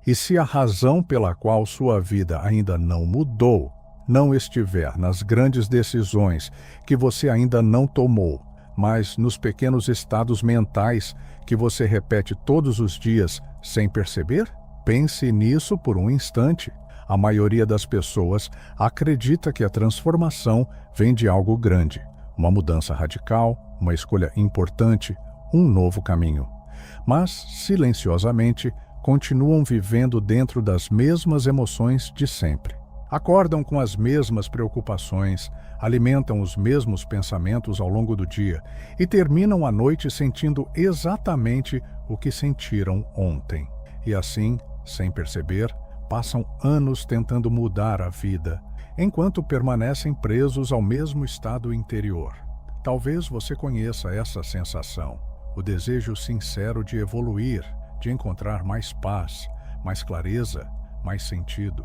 E se a razão pela qual sua vida ainda não mudou não estiver nas grandes decisões que você ainda não tomou, mas nos pequenos estados mentais que você repete todos os dias sem perceber? Pense nisso por um instante. A maioria das pessoas acredita que a transformação vem de algo grande, uma mudança radical, uma escolha importante, um novo caminho. Mas, silenciosamente, continuam vivendo dentro das mesmas emoções de sempre. Acordam com as mesmas preocupações, alimentam os mesmos pensamentos ao longo do dia e terminam a noite sentindo exatamente o que sentiram ontem. E assim, sem perceber, passam anos tentando mudar a vida, enquanto permanecem presos ao mesmo estado interior. Talvez você conheça essa sensação, o desejo sincero de evoluir, de encontrar mais paz, mais clareza, mais sentido.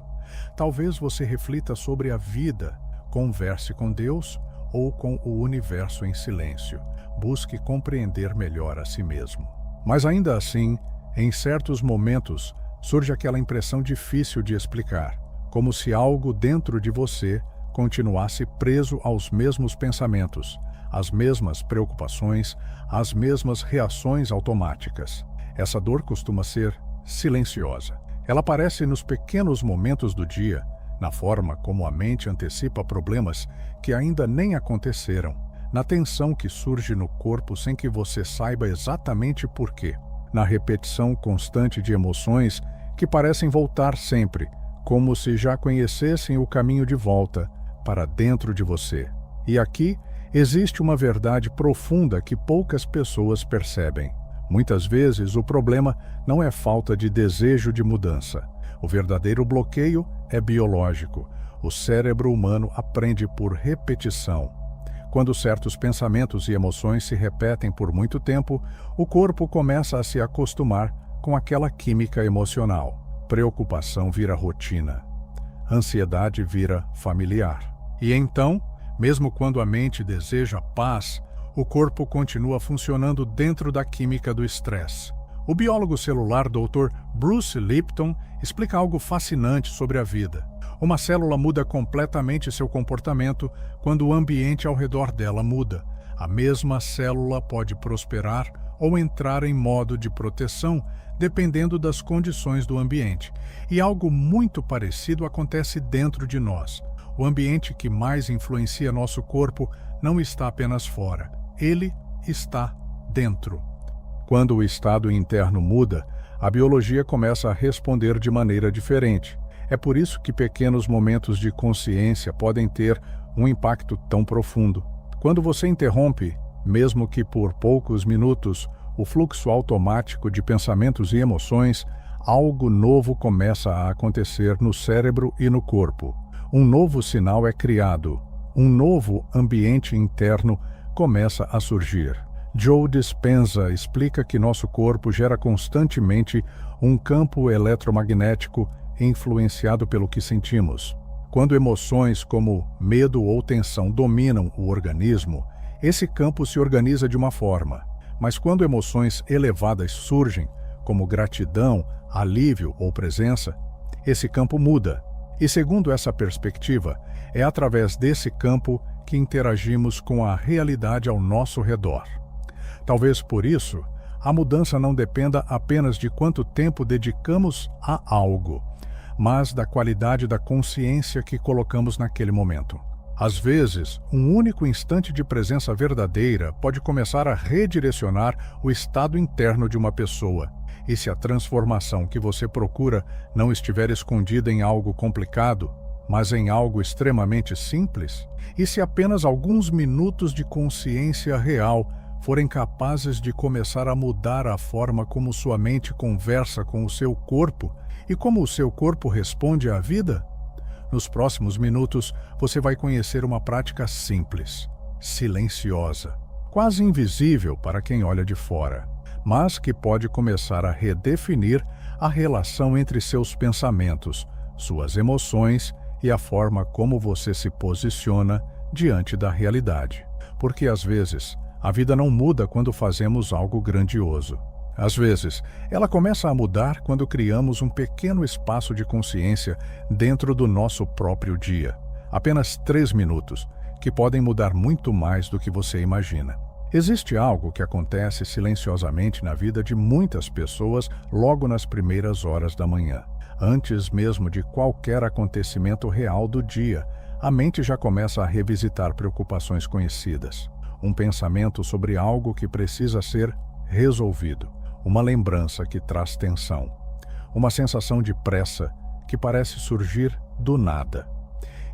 Talvez você reflita sobre a vida, converse com Deus ou com o universo em silêncio. Busque compreender melhor a si mesmo. Mas ainda assim, em certos momentos, surge aquela impressão difícil de explicar, como se algo dentro de você continuasse preso aos mesmos pensamentos, às mesmas preocupações, às mesmas reações automáticas. Essa dor costuma ser silenciosa. Ela aparece nos pequenos momentos do dia, na forma como a mente antecipa problemas que ainda nem aconteceram, na tensão que surge no corpo sem que você saiba exatamente por quê, na repetição constante de emoções que parecem voltar sempre, como se já conhecessem o caminho de volta para dentro de você. E aqui existe uma verdade profunda que poucas pessoas percebem. Muitas vezes o problema não é falta de desejo de mudança. O verdadeiro bloqueio é biológico. O cérebro humano aprende por repetição. Quando certos pensamentos e emoções se repetem por muito tempo, o corpo começa a se acostumar com aquela química emocional. Preocupação vira rotina. Ansiedade vira familiar. E então, mesmo quando a mente deseja paz, o corpo continua funcionando dentro da química do estresse. O biólogo celular Dr. Bruce Lipton explica algo fascinante sobre a vida. Uma célula muda completamente seu comportamento quando o ambiente ao redor dela muda. A mesma célula pode prosperar ou entrar em modo de proteção, dependendo das condições do ambiente. E algo muito parecido acontece dentro de nós. O ambiente que mais influencia nosso corpo não está apenas fora. Ele está dentro. Quando o estado interno muda, a biologia começa a responder de maneira diferente. É por isso que pequenos momentos de consciência podem ter um impacto tão profundo. Quando você interrompe, mesmo que por poucos minutos, o fluxo automático de pensamentos e emoções, algo novo começa a acontecer no cérebro e no corpo. Um novo sinal é criado. Um novo ambiente interno começa a surgir. Joe Dispenza explica que nosso corpo gera constantemente um campo eletromagnético influenciado pelo que sentimos. Quando emoções como medo ou tensão dominam o organismo, esse campo se organiza de uma forma. Mas quando emoções elevadas surgem, como gratidão, alívio ou presença, esse campo muda. E segundo essa perspectiva, é através desse campo que interagimos com a realidade ao nosso redor. Talvez por isso, a mudança não dependa apenas de quanto tempo dedicamos a algo, mas da qualidade da consciência que colocamos naquele momento. Às vezes, um único instante de presença verdadeira pode começar a redirecionar o estado interno de uma pessoa. E se a transformação que você procura não estiver escondida em algo complicado, mas em algo extremamente simples? E se apenas alguns minutos de consciência real forem capazes de começar a mudar a forma como sua mente conversa com o seu corpo e como o seu corpo responde à vida? Nos próximos minutos, você vai conhecer uma prática simples, silenciosa, quase invisível para quem olha de fora, mas que pode começar a redefinir a relação entre seus pensamentos, suas emoções e a forma como você se posiciona diante da realidade. Porque às vezes, a vida não muda quando fazemos algo grandioso. Às vezes, ela começa a mudar quando criamos um pequeno espaço de consciência dentro do nosso próprio dia. Apenas 3 minutos, que podem mudar muito mais do que você imagina. Existe algo que acontece silenciosamente na vida de muitas pessoas logo nas primeiras horas da manhã. Antes mesmo de qualquer acontecimento real do dia, a mente já começa a revisitar preocupações conhecidas. Um pensamento sobre algo que precisa ser resolvido. Uma lembrança que traz tensão. Uma sensação de pressa que parece surgir do nada.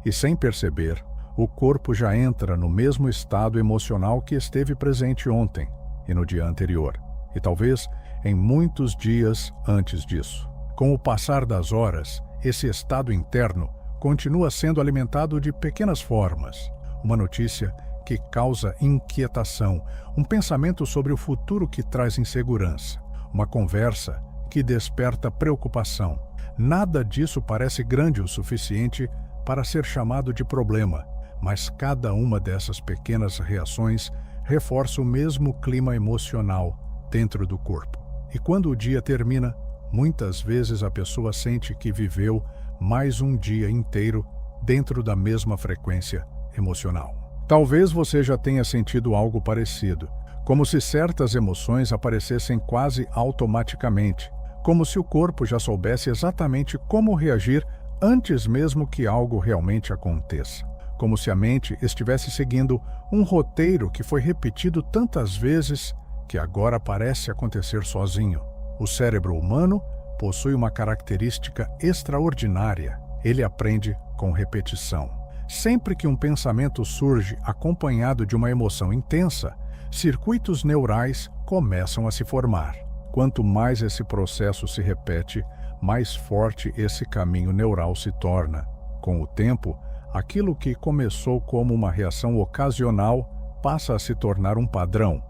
E sem perceber, o corpo já entra no mesmo estado emocional que esteve presente ontem e no dia anterior, e talvez em muitos dias antes disso. Com o passar das horas, esse estado interno continua sendo alimentado de pequenas formas. Uma notícia que causa inquietação, um pensamento sobre o futuro que traz insegurança, uma conversa que desperta preocupação. Nada disso parece grande o suficiente para ser chamado de problema, mas cada uma dessas pequenas reações reforça o mesmo clima emocional dentro do corpo. E quando o dia termina, muitas vezes a pessoa sente que viveu mais um dia inteiro dentro da mesma frequência emocional. Talvez você já tenha sentido algo parecido, como se certas emoções aparecessem quase automaticamente, como se o corpo já soubesse exatamente como reagir antes mesmo que algo realmente aconteça. Como se a mente estivesse seguindo um roteiro que foi repetido tantas vezes que agora parece acontecer sozinho. O cérebro humano possui uma característica extraordinária. Ele aprende com repetição. Sempre que um pensamento surge acompanhado de uma emoção intensa, circuitos neurais começam a se formar. Quanto mais esse processo se repete, mais forte esse caminho neural se torna. Com o tempo, aquilo que começou como uma reação ocasional passa a se tornar um padrão.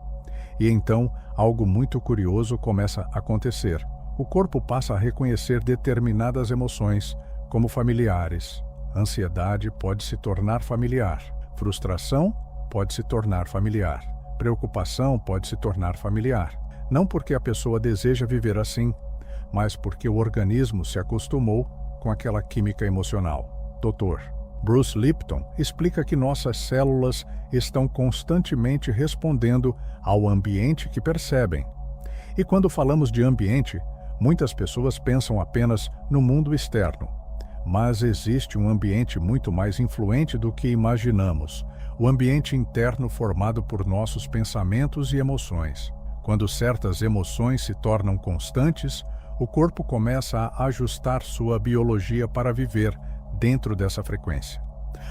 E então, algo muito curioso começa a acontecer. O corpo passa a reconhecer determinadas emoções como familiares. Ansiedade pode se tornar familiar. Frustração pode se tornar familiar. Preocupação pode se tornar familiar. Não porque a pessoa deseja viver assim, mas porque o organismo se acostumou com aquela química emocional. Dr. Bruce Lipton explica que nossas células estão constantemente respondendo ao ambiente que percebem. E quando falamos de ambiente, muitas pessoas pensam apenas no mundo externo. Mas existe um ambiente muito mais influente do que imaginamos, o ambiente interno formado por nossos pensamentos e emoções. Quando certas emoções se tornam constantes, o corpo começa a ajustar sua biologia para viver dentro dessa frequência.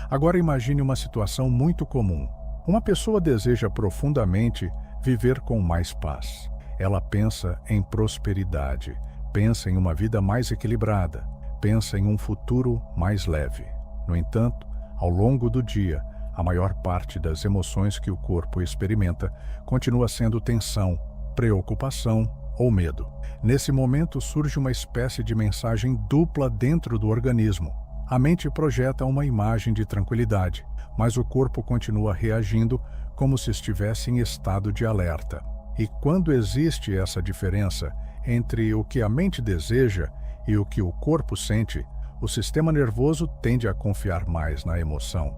Agora imagine uma situação muito comum. Uma pessoa deseja profundamente viver com mais paz. Ela pensa em prosperidade, pensa em uma vida mais equilibrada, pensa em um futuro mais leve. No entanto, ao longo do dia, a maior parte das emoções que o corpo experimenta continua sendo tensão, preocupação ou medo. Nesse momento surge uma espécie de mensagem dupla dentro do organismo. A mente projeta uma imagem de tranquilidade, mas o corpo continua reagindo como se estivesse em estado de alerta. E quando existe essa diferença entre o que a mente deseja e o que o corpo sente, o sistema nervoso tende a confiar mais na emoção.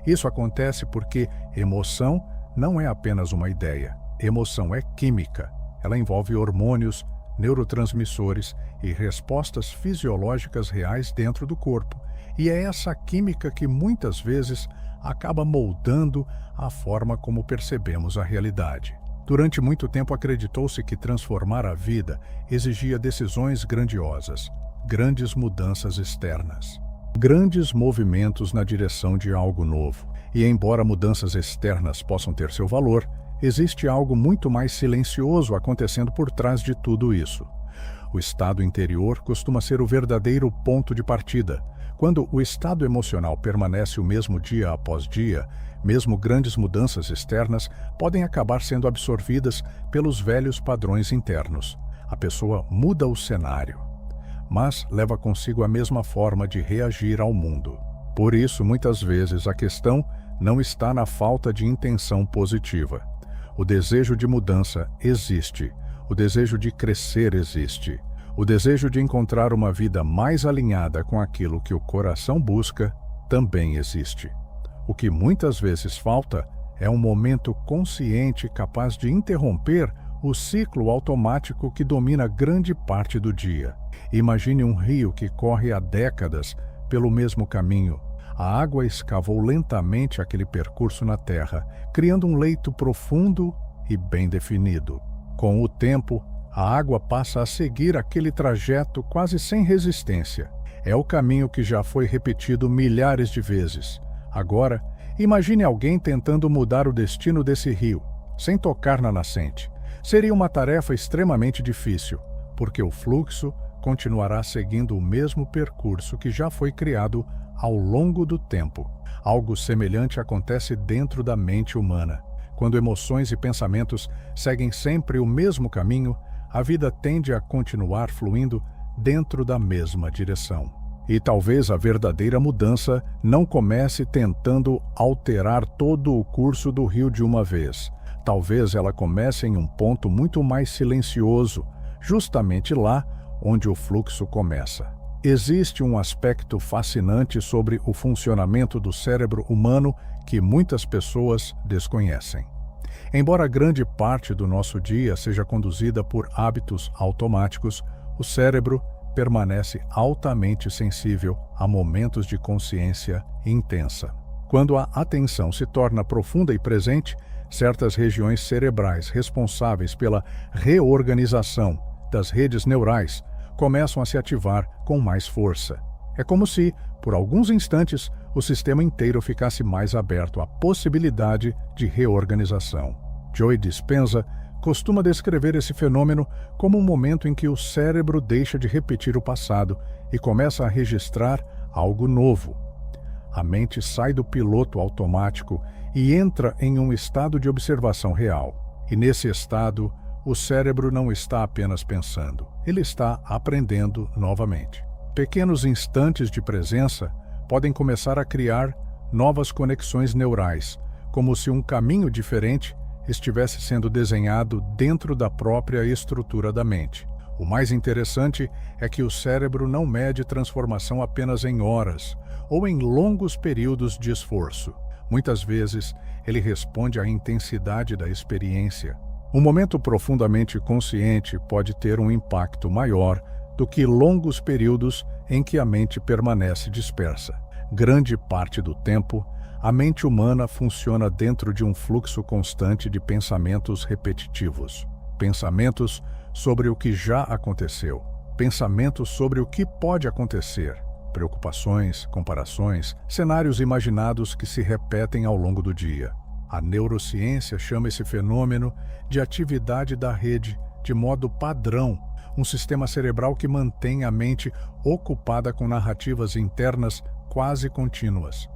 Isso acontece porque emoção não é apenas uma ideia. Emoção é química. Ela envolve hormônios, neurotransmissores e respostas fisiológicas reais dentro do corpo. E é essa química que muitas vezes acaba moldando a forma como percebemos a realidade. Durante muito tempo acreditou-se que transformar a vida exigia decisões grandiosas, grandes mudanças externas, grandes movimentos na direção de algo novo. E embora mudanças externas possam ter seu valor, existe algo muito mais silencioso acontecendo por trás de tudo isso. O estado interior costuma ser o verdadeiro ponto de partida. Quando o estado emocional permanece o mesmo dia após dia, mesmo grandes mudanças externas podem acabar sendo absorvidas pelos velhos padrões internos. A pessoa muda o cenário, mas leva consigo a mesma forma de reagir ao mundo. Por isso, muitas vezes, a questão não está na falta de intenção positiva. O desejo de mudança existe. O desejo de crescer existe. O desejo de encontrar uma vida mais alinhada com aquilo que o coração busca também existe. O que muitas vezes falta é um momento consciente capaz de interromper o ciclo automático que domina grande parte do dia. Imagine um rio que corre há décadas pelo mesmo caminho. A água escavou lentamente aquele percurso na terra, criando um leito profundo e bem definido. Com o tempo, a água passa a seguir aquele trajeto quase sem resistência. É o caminho que já foi repetido milhares de vezes. Agora, imagine alguém tentando mudar o destino desse rio, sem tocar na nascente. Seria uma tarefa extremamente difícil, porque o fluxo continuará seguindo o mesmo percurso que já foi criado ao longo do tempo. Algo semelhante acontece dentro da mente humana. Quando emoções e pensamentos seguem sempre o mesmo caminho, a vida tende a continuar fluindo dentro da mesma direção. E talvez a verdadeira mudança não comece tentando alterar todo o curso do rio de uma vez. Talvez ela comece em um ponto muito mais silencioso, justamente lá onde o fluxo começa. Existe um aspecto fascinante sobre o funcionamento do cérebro humano que muitas pessoas desconhecem. Embora grande parte do nosso dia seja conduzida por hábitos automáticos, o cérebro permanece altamente sensível a momentos de consciência intensa. Quando a atenção se torna profunda e presente, certas regiões cerebrais responsáveis pela reorganização das redes neurais começam a se ativar com mais força. É como se, por alguns instantes, o sistema inteiro ficasse mais aberto à possibilidade de reorganização. Joe Dispenza costuma descrever esse fenômeno como um momento em que o cérebro deixa de repetir o passado e começa a registrar algo novo. A mente sai do piloto automático e entra em um estado de observação real. E nesse estado, o cérebro não está apenas pensando, ele está aprendendo novamente. Pequenos instantes de presença podem começar a criar novas conexões neurais, como se um caminho diferente estivesse sendo desenhado dentro da própria estrutura da mente. O mais interessante é que o cérebro não mede transformação apenas em horas ou em longos períodos de esforço. Muitas vezes, ele responde à intensidade da experiência. Um momento profundamente consciente pode ter um impacto maior do que longos períodos em que a mente permanece dispersa. Grande parte do tempo, a mente humana funciona dentro de um fluxo constante de pensamentos repetitivos. Pensamentos sobre o que já aconteceu. Pensamentos sobre o que pode acontecer. Preocupações, comparações, cenários imaginados que se repetem ao longo do dia. A neurociência chama esse fenômeno de atividade da rede de modo padrão, um sistema cerebral que mantém a mente ocupada com narrativas internas quase contínuas.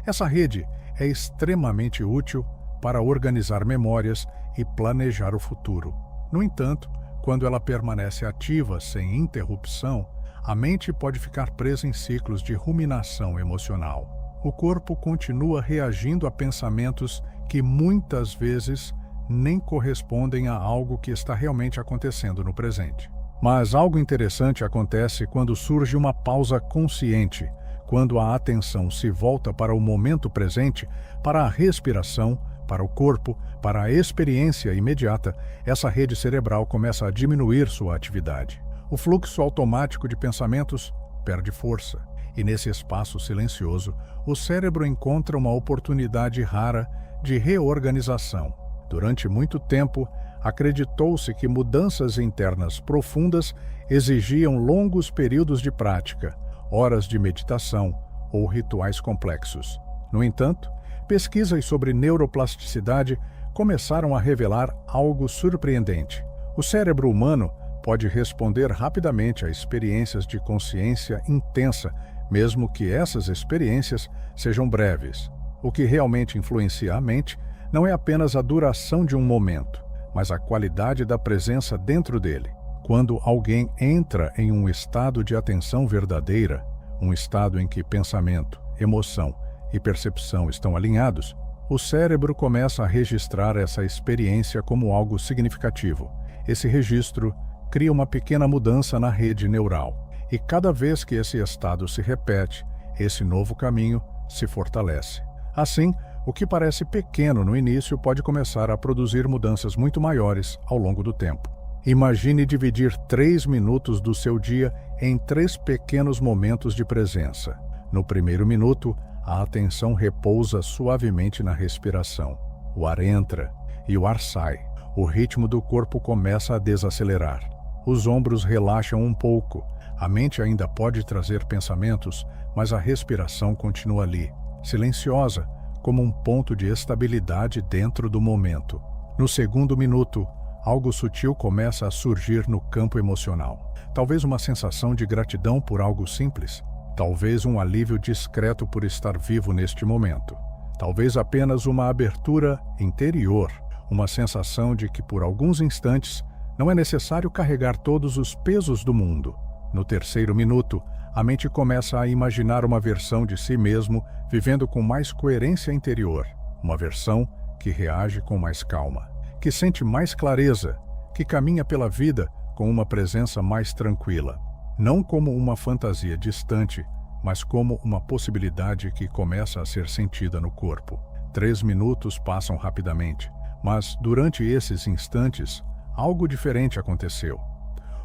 Essa rede é extremamente útil para organizar memórias e planejar o futuro. No entanto, quando ela permanece ativa sem interrupção, a mente pode ficar presa em ciclos de ruminação emocional. O corpo continua reagindo a pensamentos que muitas vezes nem correspondem a algo que está realmente acontecendo no presente. Mas algo interessante acontece quando surge uma pausa consciente, quando a atenção se volta para o momento presente, para a respiração, para o corpo, para a experiência imediata. Essa rede cerebral começa a diminuir sua atividade. O fluxo automático de pensamentos perde força. E nesse espaço silencioso, o cérebro encontra uma oportunidade rara de reorganização. Durante muito tempo, acreditou-se que mudanças internas profundas exigiam longos períodos de prática, horas de meditação ou rituais complexos. No entanto, pesquisas sobre neuroplasticidade começaram a revelar algo surpreendente. O cérebro humano pode responder rapidamente a experiências de consciência intensa, mesmo que essas experiências sejam breves. O que realmente influencia a mente não é apenas a duração de um momento, mas a qualidade da presença dentro dele. Quando alguém entra em um estado de atenção verdadeira, um estado em que pensamento, emoção e percepção estão alinhados, o cérebro começa a registrar essa experiência como algo significativo. Esse registro cria uma pequena mudança na rede neural, e cada vez que esse estado se repete, esse novo caminho se fortalece. Assim, o que parece pequeno no início pode começar a produzir mudanças muito maiores ao longo do tempo. Imagine dividir 3 minutos do seu dia em 3 pequenos momentos de presença. No primeiro minuto, a atenção repousa suavemente na respiração. O ar entra e o ar sai. O ritmo do corpo começa a desacelerar. Os ombros relaxam um pouco. A mente ainda pode trazer pensamentos, mas a respiração continua ali, silenciosa, como um ponto de estabilidade dentro do momento. No segundo minuto, algo sutil começa a surgir no campo emocional. Talvez uma sensação de gratidão por algo simples. Talvez um alívio discreto por estar vivo neste momento. Talvez apenas uma abertura interior, uma sensação de que por alguns instantes não é necessário carregar todos os pesos do mundo. No terceiro minuto, a mente começa a imaginar uma versão de si mesmo vivendo com mais coerência interior, uma versão que reage com mais calma, que sente mais clareza, que caminha pela vida com uma presença mais tranquila, não como uma fantasia distante, mas como uma possibilidade que começa a ser sentida no corpo. 3 minutos passam rapidamente, mas durante esses instantes, algo diferente aconteceu.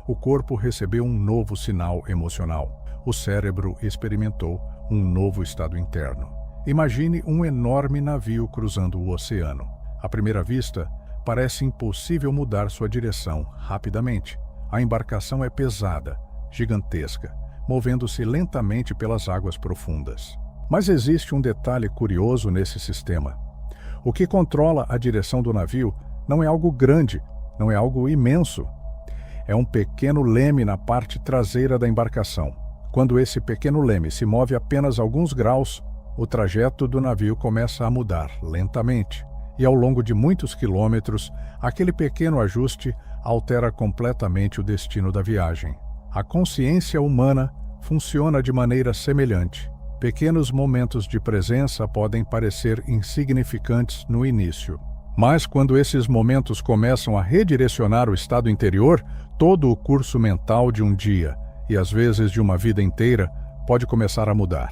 O corpo recebeu um novo sinal emocional. O cérebro experimentou um novo estado interno. Imagine um enorme navio cruzando o oceano. À primeira vista, parece impossível mudar sua direção rapidamente. A embarcação é pesada, gigantesca, movendo-se lentamente pelas águas profundas. Mas existe um detalhe curioso nesse sistema. O que controla a direção do navio não é algo grande, não é algo imenso. É um pequeno leme na parte traseira da embarcação. Quando esse pequeno leme se move apenas alguns graus, o trajeto do navio começa a mudar lentamente. E ao longo de muitos quilômetros, aquele pequeno ajuste altera completamente o destino da viagem. A consciência humana funciona de maneira semelhante. Pequenos momentos de presença podem parecer insignificantes no início. Mas quando esses momentos começam a redirecionar o estado interior, todo o curso mental de um dia, e às vezes de uma vida inteira, pode começar a mudar.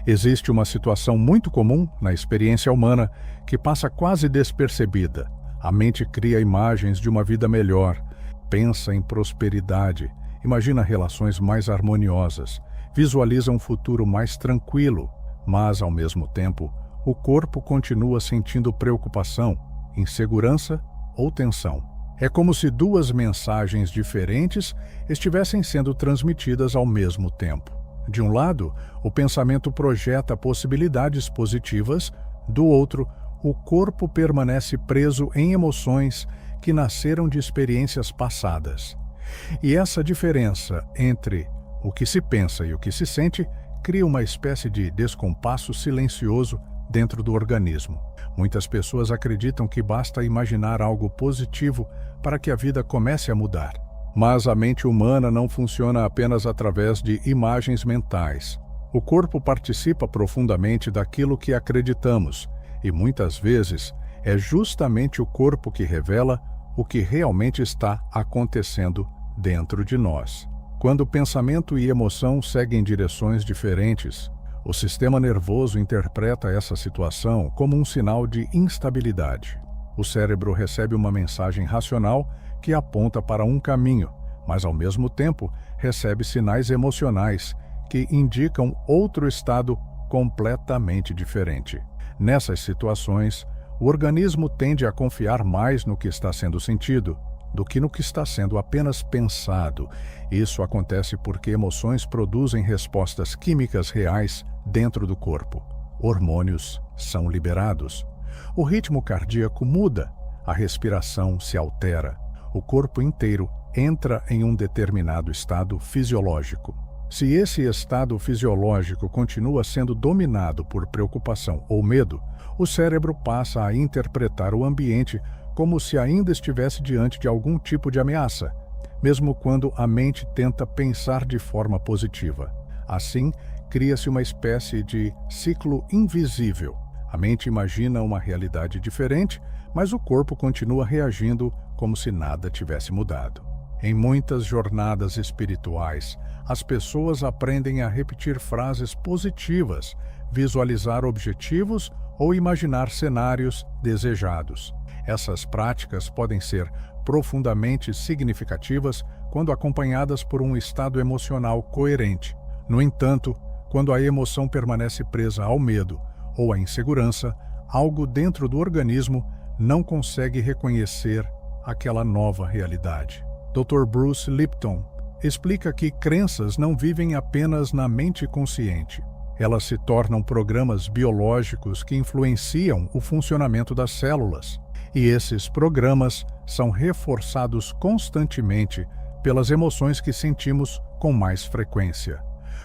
Existe uma situação muito comum na experiência humana que passa quase despercebida. A mente cria imagens de uma vida melhor, pensa em prosperidade, imagina relações mais harmoniosas, visualiza um futuro mais tranquilo, mas, ao mesmo tempo, o corpo continua sentindo preocupação, insegurança ou tensão. É como se 2 mensagens diferentes estivessem sendo transmitidas ao mesmo tempo. De um lado, o pensamento projeta possibilidades positivas, do outro, o corpo permanece preso em emoções que nasceram de experiências passadas. E essa diferença entre o que se pensa e o que se sente cria uma espécie de descompasso silencioso dentro do organismo. Muitas pessoas acreditam que basta imaginar algo positivo para que a vida comece a mudar. Mas a mente humana não funciona apenas através de imagens mentais. O corpo participa profundamente daquilo que acreditamos, e muitas vezes é justamente o corpo que revela o que realmente está acontecendo dentro de nós. Quando pensamento e emoção seguem direções diferentes, o sistema nervoso interpreta essa situação como um sinal de instabilidade. O cérebro recebe uma mensagem racional que aponta para um caminho, mas ao mesmo tempo recebe sinais emocionais que indicam outro estado completamente diferente. Nessas situações, o organismo tende a confiar mais no que está sendo sentido do que no que está sendo apenas pensado. Isso acontece porque emoções produzem respostas químicas reais dentro do corpo. Hormônios são liberados. O ritmo cardíaco muda, a respiração se altera, o corpo inteiro entra em um determinado estado fisiológico. Se esse estado fisiológico continua sendo dominado por preocupação ou medo, o cérebro passa a interpretar o ambiente como se ainda estivesse diante de algum tipo de ameaça, mesmo quando a mente tenta pensar de forma positiva. Assim, cria-se uma espécie de ciclo invisível. A mente imagina uma realidade diferente, mas o corpo continua reagindo como se nada tivesse mudado. Em muitas jornadas espirituais, as pessoas aprendem a repetir frases positivas, visualizar objetivos ou imaginar cenários desejados. Essas práticas podem ser profundamente significativas quando acompanhadas por um estado emocional coerente. No entanto, quando a emoção permanece presa ao medo ou à insegurança, algo dentro do organismo não consegue reconhecer aquela nova realidade. Dr. Bruce Lipton explica que crenças não vivem apenas na mente consciente. Elas se tornam programas biológicos que influenciam o funcionamento das células. E esses programas são reforçados constantemente pelas emoções que sentimos com mais frequência.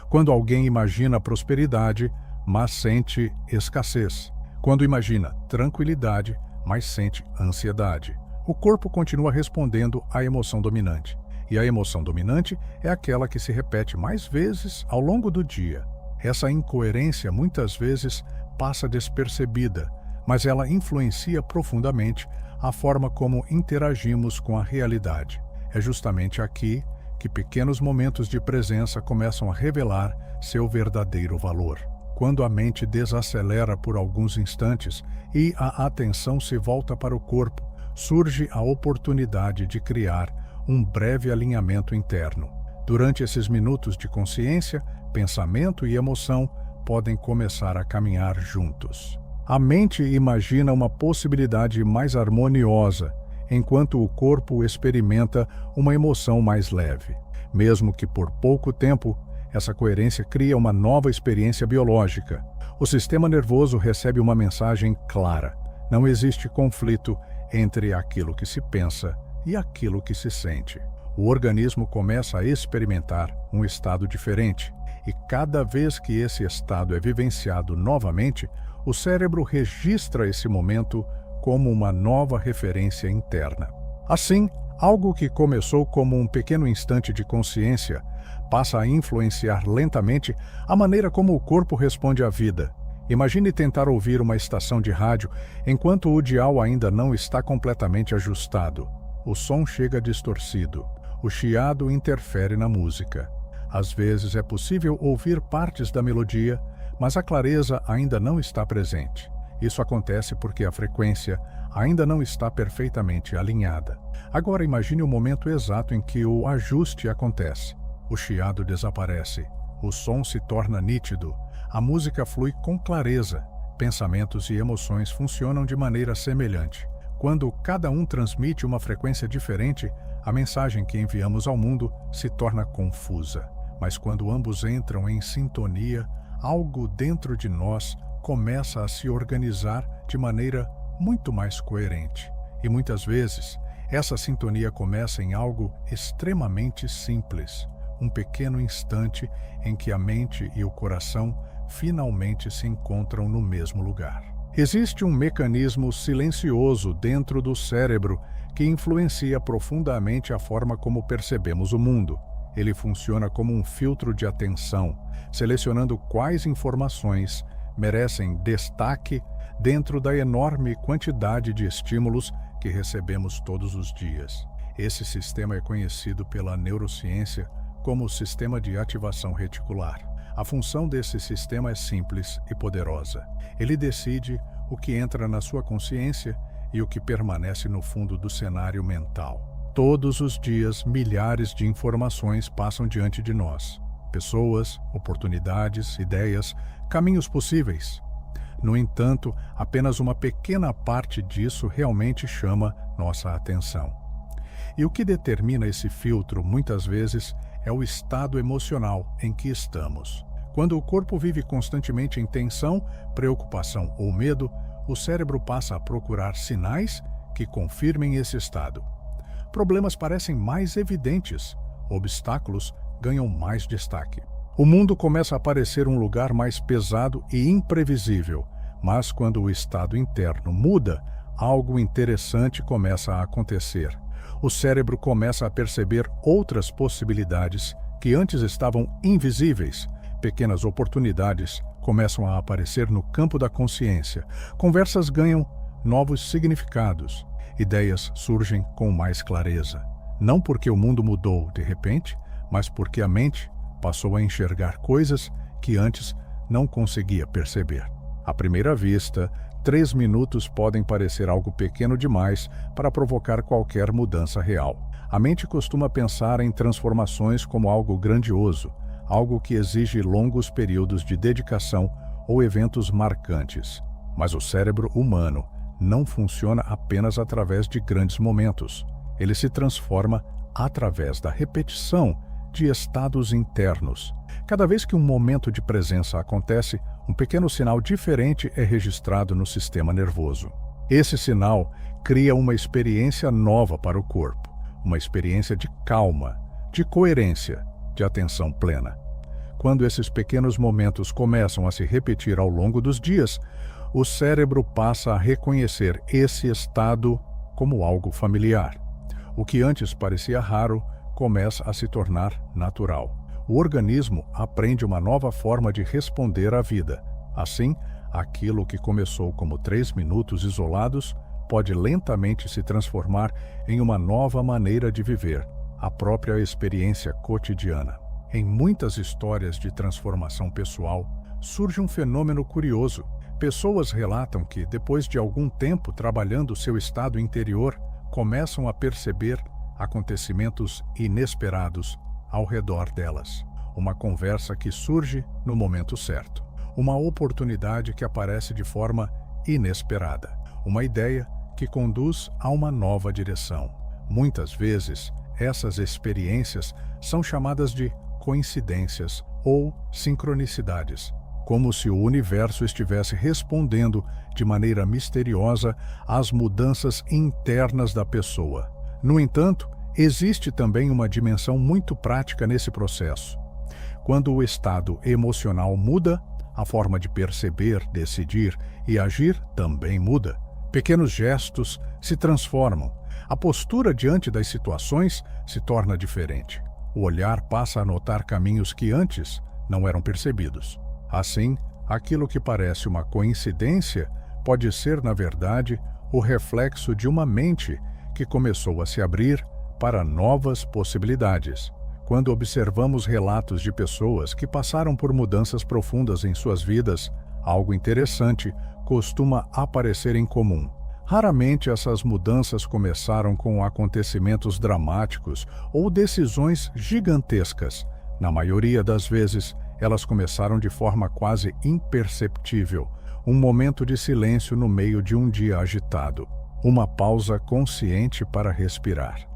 Quando alguém imagina prosperidade, mas sente escassez. Quando imagina tranquilidade, mas sente ansiedade. O corpo continua respondendo à emoção dominante. E a emoção dominante é aquela que se repete mais vezes ao longo do dia. Essa incoerência muitas vezes passa despercebida, mas ela influencia profundamente a forma como interagimos com a realidade. É justamente aqui que pequenos momentos de presença começam a revelar seu verdadeiro valor. Quando a mente desacelera por alguns instantes e a atenção se volta para o corpo, surge a oportunidade de criar um breve alinhamento interno. Durante esses minutos de consciência, pensamento e emoção podem começar a caminhar juntos. A mente imagina uma possibilidade mais harmoniosa, enquanto o corpo experimenta uma emoção mais leve. Mesmo que por pouco tempo, essa coerência cria uma nova experiência biológica. O sistema nervoso recebe uma mensagem clara. Não existe conflito entre aquilo que se pensa e aquilo que se sente. O organismo começa a experimentar um estado diferente, e cada vez que esse estado é vivenciado novamente, o cérebro registra esse momento como uma nova referência interna. Assim, algo que começou como um pequeno instante de consciência passa a influenciar lentamente a maneira como o corpo responde à vida. Imagine tentar ouvir uma estação de rádio enquanto o dial ainda não está completamente ajustado. O som chega distorcido. O chiado interfere na música. Às vezes é possível ouvir partes da melodia, mas a clareza ainda não está presente. Isso acontece porque a frequência ainda não está perfeitamente alinhada. Agora imagine o momento exato em que o ajuste acontece. O chiado desaparece. O som se torna nítido. A música flui com clareza. Pensamentos e emoções funcionam de maneira semelhante. Quando cada um transmite uma frequência diferente, a mensagem que enviamos ao mundo se torna confusa. Mas quando ambos entram em sintonia, algo dentro de nós começa a se organizar de maneira muito mais coerente. E muitas vezes, essa sintonia começa em algo extremamente simples, um pequeno instante em que a mente e o coração finalmente se encontram no mesmo lugar. Existe um mecanismo silencioso dentro do cérebro que influencia profundamente a forma como percebemos o mundo. Ele funciona como um filtro de atenção, selecionando quais informações merecem destaque dentro da enorme quantidade de estímulos que recebemos todos os dias. Esse sistema é conhecido pela neurociência como o sistema de ativação reticular. A função desse sistema é simples e poderosa. Ele decide o que entra na sua consciência e o que permanece no fundo do cenário mental. Todos os dias, milhares de informações passam diante de nós. Pessoas, oportunidades, ideias, caminhos possíveis. No entanto, apenas uma pequena parte disso realmente chama nossa atenção. E o que determina esse filtro, muitas vezes, é o estado emocional em que estamos. Quando o corpo vive constantemente em tensão, preocupação ou medo, o cérebro passa a procurar sinais que confirmem esse estado. Problemas parecem mais evidentes, obstáculos ganham mais destaque. O mundo começa a parecer um lugar mais pesado e imprevisível, mas quando o estado interno muda, algo interessante começa a acontecer. O cérebro começa a perceber outras possibilidades que antes estavam invisíveis. Pequenas oportunidades começam a aparecer no campo da consciência. Conversas ganham novos significados. Ideias surgem com mais clareza. Não porque o mundo mudou de repente, mas porque a mente passou a enxergar coisas que antes não conseguia perceber. À primeira vista, 3 minutos podem parecer algo pequeno demais para provocar qualquer mudança real. A mente costuma pensar em transformações como algo grandioso, algo que exige longos períodos de dedicação ou eventos marcantes. Mas o cérebro humano não funciona apenas através de grandes momentos. Ele se transforma através da repetição de estados internos. Cada vez que um momento de presença acontece, um pequeno sinal diferente é registrado no sistema nervoso. Esse sinal cria uma experiência nova para o corpo, uma experiência de calma, de coerência, de atenção plena. Quando esses pequenos momentos começam a se repetir ao longo dos dias, o cérebro passa a reconhecer esse estado como algo familiar. O que antes parecia raro começa a se tornar natural. O organismo aprende uma nova forma de responder à vida. Assim, aquilo que começou como 3 minutos isolados pode lentamente se transformar em uma nova maneira de viver, a própria experiência cotidiana. Em muitas histórias de transformação pessoal, surge um fenômeno curioso. Pessoas relatam que, depois de algum tempo trabalhando seu estado interior, começam a perceber acontecimentos inesperados ao redor delas. Uma conversa que surge no momento certo. Uma oportunidade que aparece de forma inesperada. Uma ideia que conduz a uma nova direção. Muitas vezes, essas experiências são chamadas de coincidências ou sincronicidades, como se o universo estivesse respondendo de maneira misteriosa às mudanças internas da pessoa. No entanto, existe também uma dimensão muito prática nesse processo. Quando o estado emocional muda, a forma de perceber, decidir e agir também muda. Pequenos gestos se transformam. A postura diante das situações se torna diferente. O olhar passa a notar caminhos que antes não eram percebidos. Assim, aquilo que parece uma coincidência pode ser, na verdade, o reflexo de uma mente que começou a se abrir para novas possibilidades. Quando observamos relatos de pessoas que passaram por mudanças profundas em suas vidas, algo interessante costuma aparecer em comum. Raramente essas mudanças começaram com acontecimentos dramáticos ou decisões gigantescas. Na maioria das vezes, elas começaram de forma quase imperceptível, um momento de silêncio no meio de um dia agitado, uma pausa consciente para respirar.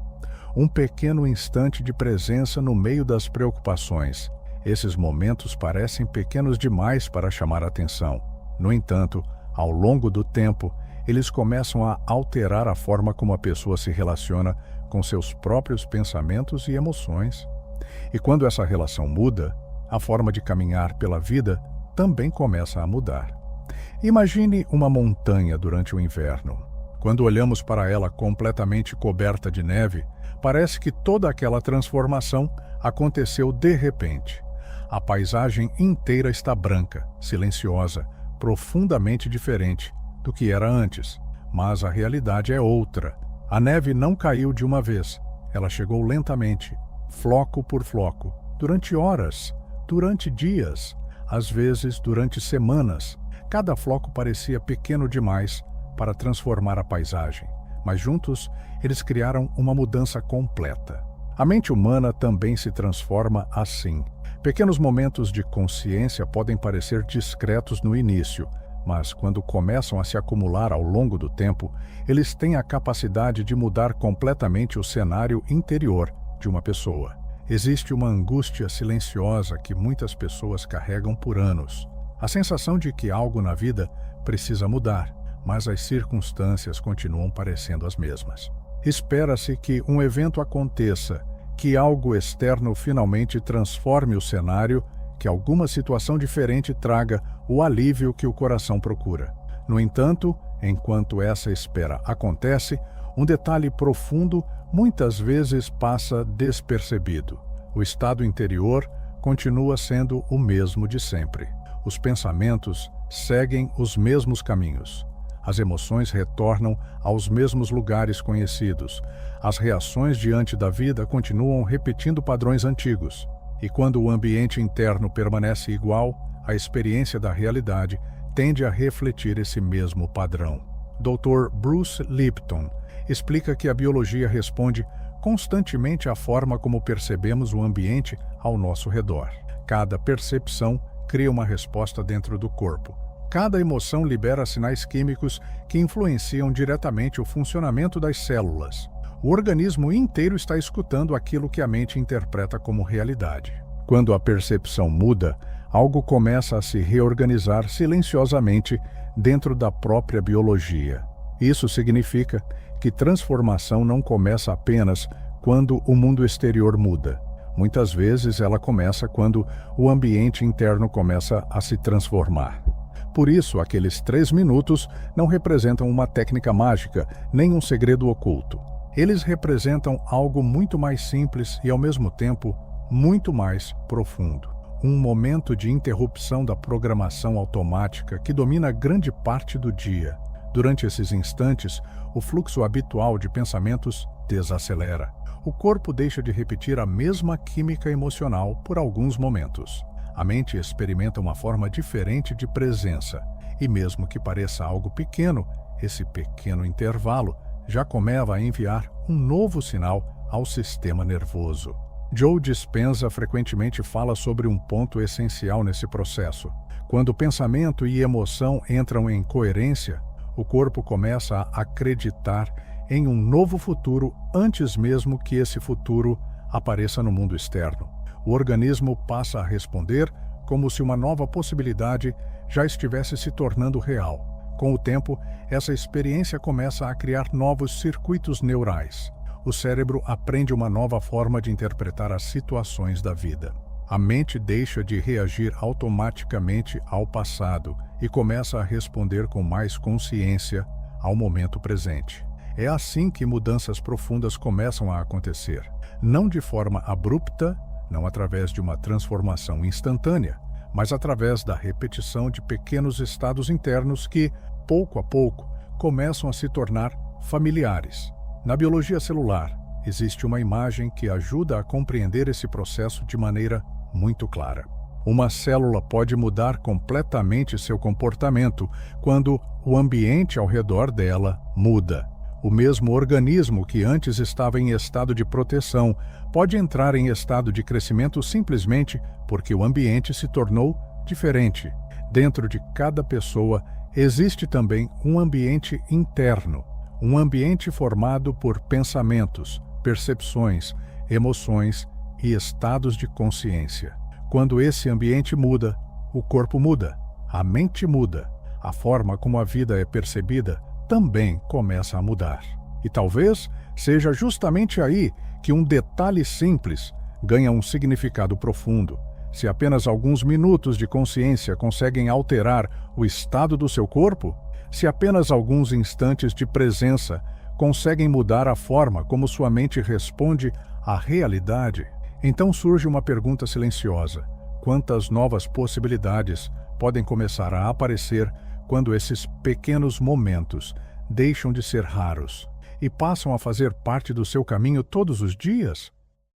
Um pequeno instante de presença no meio das preocupações. Esses momentos parecem pequenos demais para chamar atenção. No entanto, ao longo do tempo, eles começam a alterar a forma como a pessoa se relaciona com seus próprios pensamentos e emoções. E quando essa relação muda, a forma de caminhar pela vida também começa a mudar. Imagine uma montanha durante o inverno. Quando olhamos para ela completamente coberta de neve, parece que toda aquela transformação aconteceu de repente. A paisagem inteira está branca, silenciosa, profundamente diferente do que era antes. Mas a realidade é outra. A neve não caiu de uma vez. Ela chegou lentamente, floco por floco, durante horas, durante dias, às vezes durante semanas. Cada floco parecia pequeno demais para transformar a paisagem, mas juntos eles criaram uma mudança completa. A mente humana também se transforma assim. Pequenos momentos de consciência podem parecer discretos no início, mas quando começam a se acumular ao longo do tempo, eles têm a capacidade de mudar completamente o cenário interior de uma pessoa. Existe uma angústia silenciosa que muitas pessoas carregam por anos. A sensação de que algo na vida precisa mudar, mas as circunstâncias continuam parecendo as mesmas. Espera-se que um evento aconteça, que algo externo finalmente transforme o cenário, que alguma situação diferente traga o alívio que o coração procura. No entanto, enquanto essa espera acontece, um detalhe profundo muitas vezes passa despercebido. O estado interior continua sendo o mesmo de sempre. Os pensamentos seguem os mesmos caminhos. As emoções retornam aos mesmos lugares conhecidos. As reações diante da vida continuam repetindo padrões antigos. E quando o ambiente interno permanece igual, a experiência da realidade tende a refletir esse mesmo padrão. Dr. Bruce Lipton explica que a biologia responde constantemente à forma como percebemos o ambiente ao nosso redor. Cada percepção cria uma resposta dentro do corpo. Cada emoção libera sinais químicos que influenciam diretamente o funcionamento das células. O organismo inteiro está escutando aquilo que a mente interpreta como realidade. Quando a percepção muda, algo começa a se reorganizar silenciosamente dentro da própria biologia. Isso significa que transformação não começa apenas quando o mundo exterior muda. Muitas vezes ela começa quando o ambiente interno começa a se transformar. Por isso, aqueles 3 minutos não representam uma técnica mágica, nem um segredo oculto. Eles representam algo muito mais simples e, ao mesmo tempo, muito mais profundo. Um momento de interrupção da programação automática que domina grande parte do dia. Durante esses instantes, o fluxo habitual de pensamentos desacelera. O corpo deixa de repetir a mesma química emocional por alguns momentos. A mente experimenta uma forma diferente de presença, e mesmo que pareça algo pequeno, esse pequeno intervalo já começa a enviar um novo sinal ao sistema nervoso. Joe Dispenza frequentemente fala sobre um ponto essencial nesse processo. Quando pensamento e emoção entram em coerência, o corpo começa a acreditar em um novo futuro antes mesmo que esse futuro apareça no mundo externo. O organismo passa a responder como se uma nova possibilidade já estivesse se tornando real. Com o tempo, essa experiência começa a criar novos circuitos neurais. O cérebro aprende uma nova forma de interpretar as situações da vida. A mente deixa de reagir automaticamente ao passado e começa a responder com mais consciência ao momento presente. É assim que mudanças profundas começam a acontecer. Não de forma abrupta, não através de uma transformação instantânea, mas através da repetição de pequenos estados internos que, pouco a pouco, começam a se tornar familiares. Na biologia celular, existe uma imagem que ajuda a compreender esse processo de maneira muito clara. Uma célula pode mudar completamente seu comportamento quando o ambiente ao redor dela muda. O mesmo organismo que antes estava em estado de proteção pode entrar em estado de crescimento simplesmente porque o ambiente se tornou diferente. Dentro de cada pessoa existe também um ambiente interno, um ambiente formado por pensamentos, percepções, emoções e estados de consciência. Quando esse ambiente muda, o corpo muda, a mente muda, a forma como a vida é percebida também começa a mudar. E talvez seja justamente aí que um detalhe simples ganha um significado profundo. Se apenas alguns minutos de consciência conseguem alterar o estado do seu corpo, se apenas alguns instantes de presença conseguem mudar a forma como sua mente responde à realidade, então surge uma pergunta silenciosa: quantas novas possibilidades podem começar a aparecer quando esses pequenos momentos deixam de ser raros e passam a fazer parte do seu caminho todos os dias?